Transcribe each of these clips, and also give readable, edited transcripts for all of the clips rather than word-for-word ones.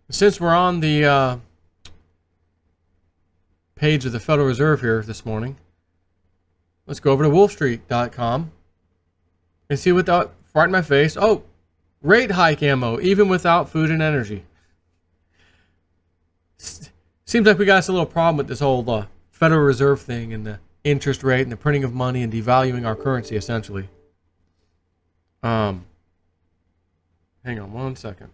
Since we're on the page of the Federal Reserve here this morning, let's go over to wolfstreet.com and see what that right in my face. Oh, rate hike ammo, even without food and energy. Seems like we got us a little problem with this whole Federal Reserve thing and the interest rate and the printing of money and devaluing our currency, essentially. Hang on one second.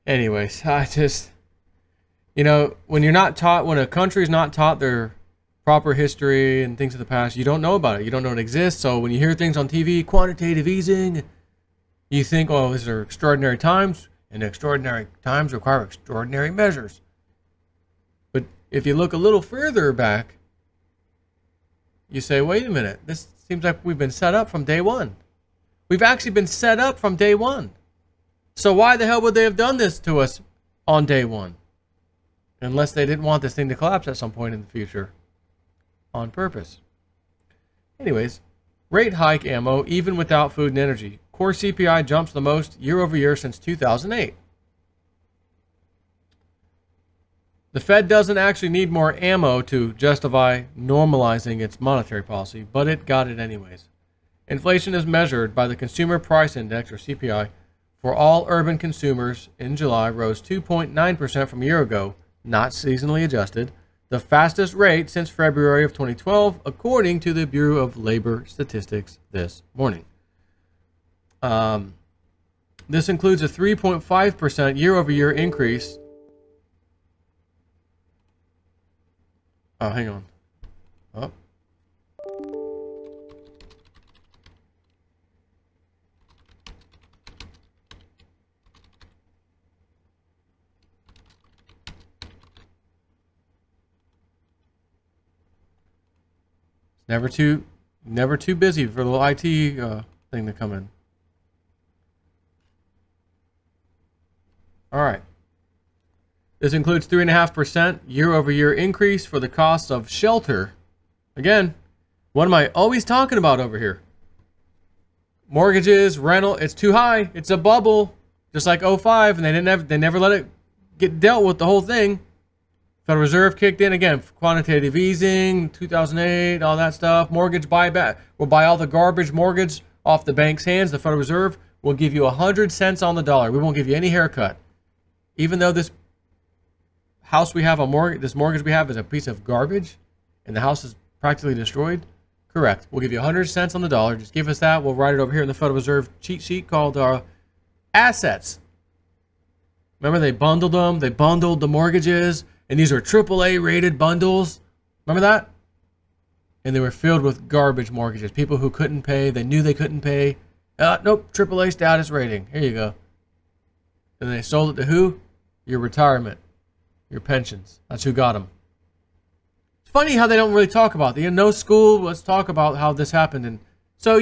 Anyways, I just, when you're not taught, when a country's not taught their proper history and things of the past, you don't know about it. You don't know it exists. So when you hear things on TV, quantitative easing, you think, oh, these are extraordinary times, and extraordinary times require extraordinary measures. But if you look a little further back, you say, wait a minute, this seems like we've been set up from day one. We've actually been set up from day one. So why the hell would they have done this to us on day one? Unless they didn't want this thing to collapse at some point in the future. On purpose. Anyways, rate hike ammo, even without food and energy. Core CPI jumps the most year over year since 2008. The Fed doesn't actually need more ammo to justify normalizing its monetary policy, but it got it anyways. Inflation is measured by the Consumer Price Index, or CPI, for all urban consumers in July rose 2.9% from a year ago, not seasonally adjusted, the fastest rate since February of 2012, according to the Bureau of Labor Statistics this morning. This includes a 3.5% year-over-year increase. Oh, hang on. Oh. Never too busy for a little IT thing to come in. All right. This includes 3.5% year-over-year increase for the cost of shelter. Again, what am I always talking about over here? Mortgages, rental, it's too high. It's a bubble, just like '05, and they never let it get dealt with the whole thing. Federal Reserve kicked in again, quantitative easing, 2008, all that stuff. Mortgage buyback. We'll buy all the garbage mortgage off the bank's hands. The Federal Reserve will give you 100 cents on the dollar. We won't give you any haircut. Even though this house we have, this mortgage we have is a piece of garbage and the house is practically destroyed, correct. We'll give you 100 cents on the dollar. Just give us that. We'll write it over here in the Federal Reserve cheat sheet called assets. Remember they bundled them? They bundled the mortgages. And these are AAA rated bundles. Remember that? And they were filled with garbage mortgages. People who couldn't pay. They knew they couldn't pay. Nope. AAA status rating. Here you go. And they sold it to who? Your retirement. Your pensions. That's who got them. It's funny how they don't really talk about it. No school. Let's talk about how this happened. And so,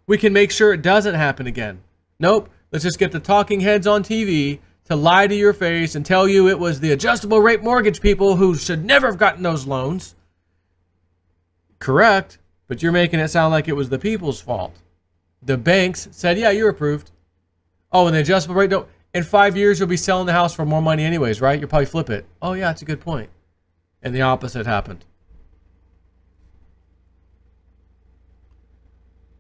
we can make sure it doesn't happen again. Nope. Let's just get the talking heads on TV to lie to your face and tell you it was the adjustable rate mortgage people who should never have gotten those loans. Correct, but you're making it sound like it was the people's fault. The banks said, yeah, you're approved. Oh, and the adjustable rate, don't. In 5 years, you'll be selling the house for more money anyways, right? You'll probably flip it. Oh, yeah, that's a good point. And the opposite happened.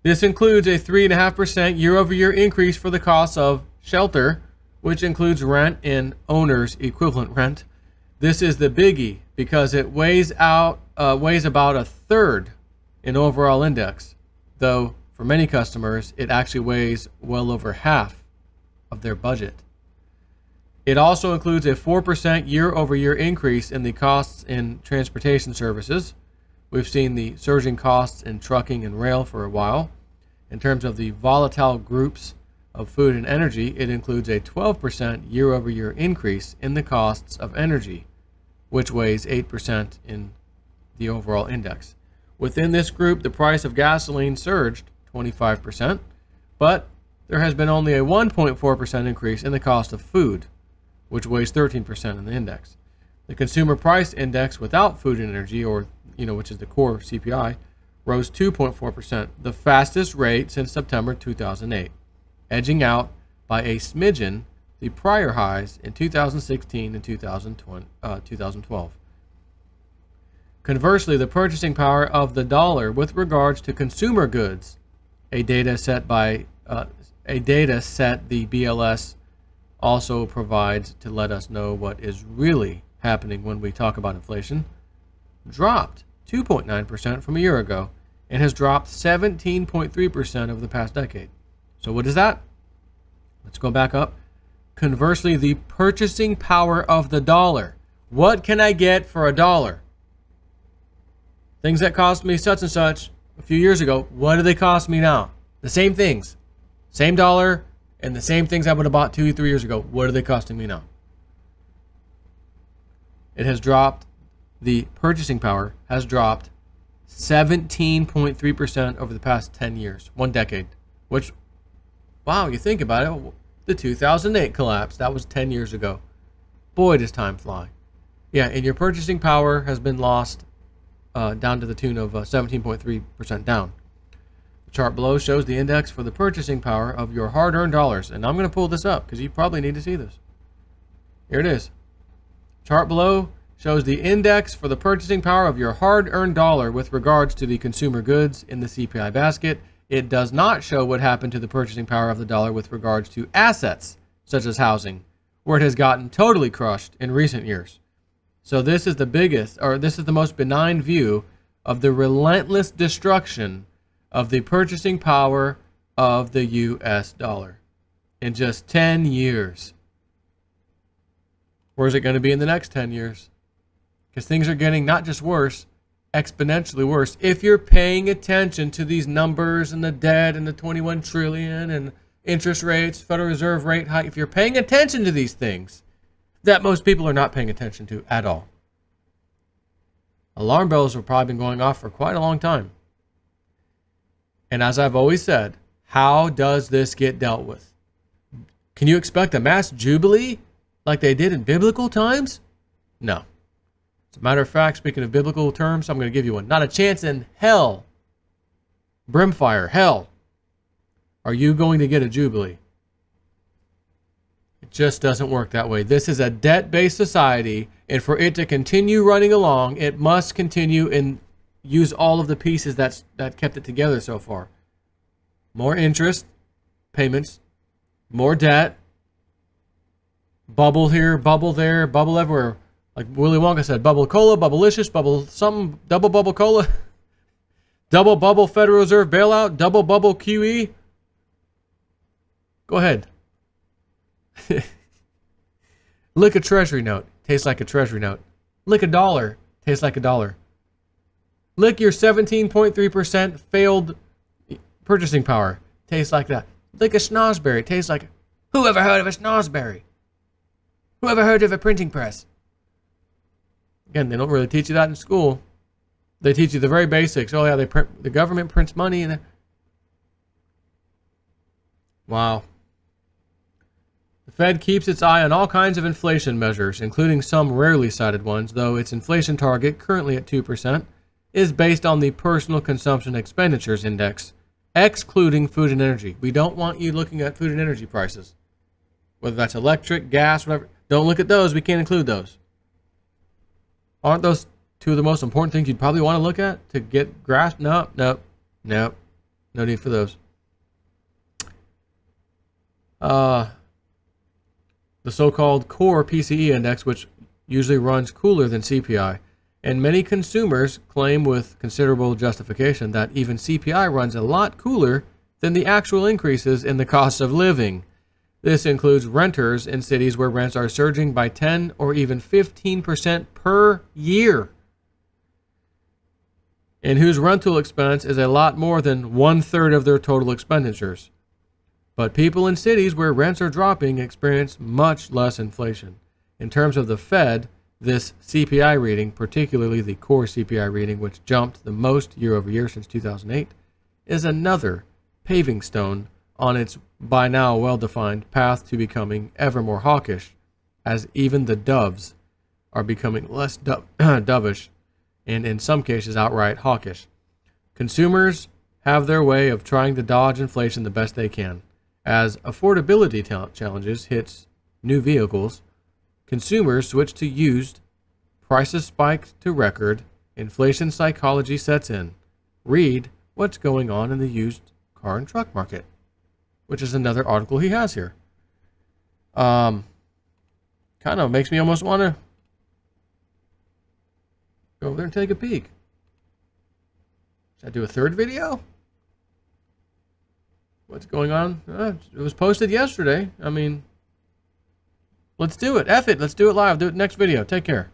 This includes a 3.5% year-over-year increase for the cost of shelter, which includes rent and owner's equivalent rent. This is the biggie because it weighs about a third in overall index, though for many customers it actually weighs well over half of their budget. It also includes a 4% year-over-year increase in the costs in transportation services. We've seen the surging costs in trucking and rail for a while. In terms of the volatile groups of food and energy, it includes a 12% year-over-year increase in the costs of energy, which weighs 8% in the overall index. Within this group, the price of gasoline surged 25%, but there has been only a 1.4% increase in the cost of food, which weighs 13% in the index. The Consumer Price Index without food and energy, or which is the core CPI, rose 2.4%, the fastest rate since September 2008. Edging out by a smidgen the prior highs in 2016 and 2012. Conversely, the purchasing power of the dollar with regards to consumer goods, a data set the BLS also provides to let us know what is really happening when we talk about inflation, dropped 2.9% from a year ago and has dropped 17.3% over the past decade. So what is that? Let's go back up. Conversely, the purchasing power of the dollar. What can I get for $1? Things that cost me such and such a few years ago, what do they cost me now? The same things. Same dollar and the same things I would have bought 2-3 years ago. What are they costing me now? It has dropped. The purchasing power has dropped 17.3% over the past 10 years, 1 decade. Which, wow, you think about it, the 2008 collapse, that was 10 years ago. Boy, does time fly. Yeah, and your purchasing power has been lost down to the tune of 17.3% down. The chart below shows the index for the purchasing power of your hard-earned dollars. And I'm going to pull this up because you probably need to see this. Here it is. Chart below shows the index for the purchasing power of your hard-earned dollar with regards to the consumer goods in the CPI basket. It does not show what happened to the purchasing power of the dollar with regards to assets, such as housing, where it has gotten totally crushed in recent years. So this is the biggest, or this is the most benign view of the relentless destruction of the purchasing power of the US dollar in just 10 years. Where's it going to be in the next 10 years? Because things are getting not just worse, exponentially worse. If you're paying attention to these numbers and the debt and the 21 trillion and interest rates, Federal Reserve rate hike, if you're paying attention to these things that most people are not paying attention to at all, alarm bells have probably been going off for quite a long time. And as I've always said, how does this get dealt with? Can you expect a mass jubilee like they did in biblical times? No. As a matter of fact, speaking of biblical terms, I'm going to give you one. Not a chance in hell, brimfire, hell, are you going to get a jubilee. It just doesn't work that way. This is a debt-based society, and for it to continue running along, it must continue and use all of the pieces that kept it together so far. More interest payments, more debt, bubble here, bubble there, bubble everywhere. Like Willy Wonka said, bubble cola, bubblicious, bubble something, double bubble cola, double bubble Federal Reserve bailout, double bubble QE. Go ahead. Lick a treasury note, tastes like a treasury note. Lick a dollar, tastes like a dollar. Lick your 17.3% failed purchasing power, tastes like that. Lick a schnozberry, tastes like, who ever heard of a schnozberry? Who ever heard of a printing press? Again, they don't really teach you that in school. They teach you the very basics. Oh yeah, the government prints money and wow. The Fed keeps its eye on all kinds of inflation measures, including some rarely cited ones, though its inflation target, currently at 2%, is based on the Personal Consumption Expenditures Index, excluding food and energy. We don't want you looking at food and energy prices. Whether that's electric, gas, whatever. Don't look at those. We can't include those. Aren't those two of the most important things you'd probably want to look at to get grasp? No. No need for those. The so-called core PCE index, which usually runs cooler than CPI, and many consumers claim with considerable justification that even CPI runs a lot cooler than the actual increases in the cost of living. This includes renters in cities where rents are surging by 10 or even 15% per year, and whose rental expense is a lot more than 1/3 of their total expenditures. But people in cities where rents are dropping experience much less inflation. In terms of the Fed, this CPI reading, particularly the core CPI reading, which jumped the most year over year since 2008, is another paving stone on its by now well-defined path to becoming ever more hawkish, as even the doves are becoming less dovish and in some cases outright hawkish. Consumers have their way of trying to dodge inflation the best they can. As affordability challenges hits new vehicles, consumers switch to used, prices spike to record, inflation psychology sets in. Read what's going on in the used car and truck market, which is another article he has here. Kind of makes me almost want to go over there and take a peek. Should I do a third video? What's going on? It was posted yesterday. I mean, let's do it. F it. Let's do it live. Do it next video. Take care.